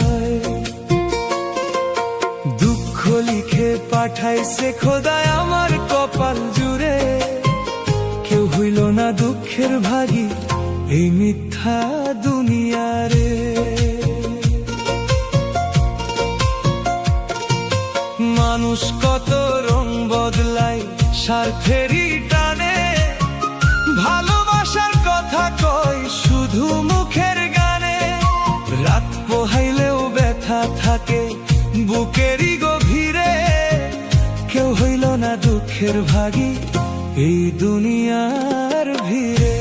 হয়। দুঃখ লিখে পাঠাইছে খোদায় আমার কপাল জুড়ে, কেউ হইল না দুঃখের ভাগী এই মিথ্যা দুনিয়ারে। মানুষ কত রং বদলায় স্বার্থেরই টানে, ভালোবাসার কথা কয় শুধু মুখের গানে। রাত পোহাইলেও ব্যথা থাকে বুকেরই গভীরে, কেউ হইল না দুঃখের ভাগী এই দুনিয়ার ভিড়ে।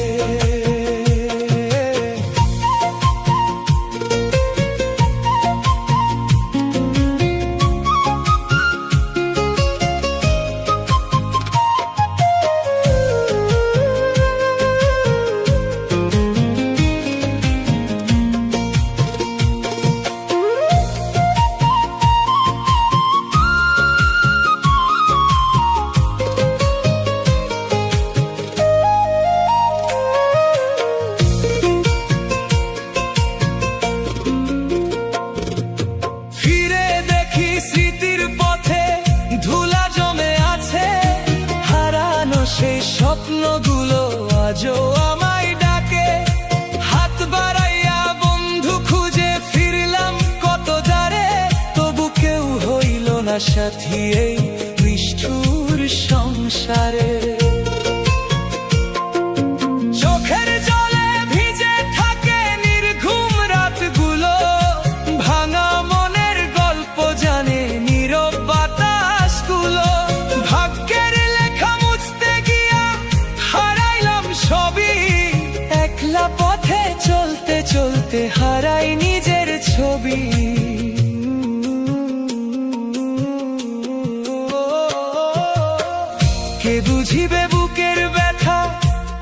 সেই স্বপ্নগুলো আজও আমায় ডাকে, হাত বাড়াইয়া বন্ধু খুঁজে ফিরলাম কত দ্বারে, তবু কেউ হইল না সাথী এই নিষ্ঠুর সংসারে। চোখের জলে ভিজে থাকে নির্ঘুম রাতগুলো, ভাঙা মনের গল্প জানে নীরব বাতাসগুলো। ভাগ্যের লেখা মুছতে গিয়া হারাইলাম সবই, একলা পথে চলতে চলতে হারাই নিজের ছবি। কে বুঝিবে বুকের ব্যথা,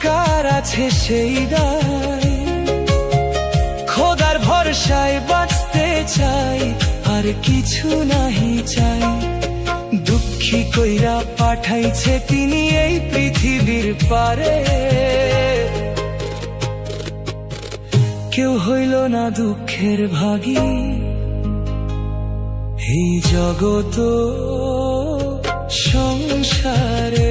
কার আছে সেই দায়? খোদার ভরসায় বাঁচতে চাই, আর কিছু নাহি চাই। দুঃখী কইরা পাঠাইছে তিনি এই পৃথিবীর পারে, কেউ হইল না দুঃখের ভাগী এই জগত সংসারে।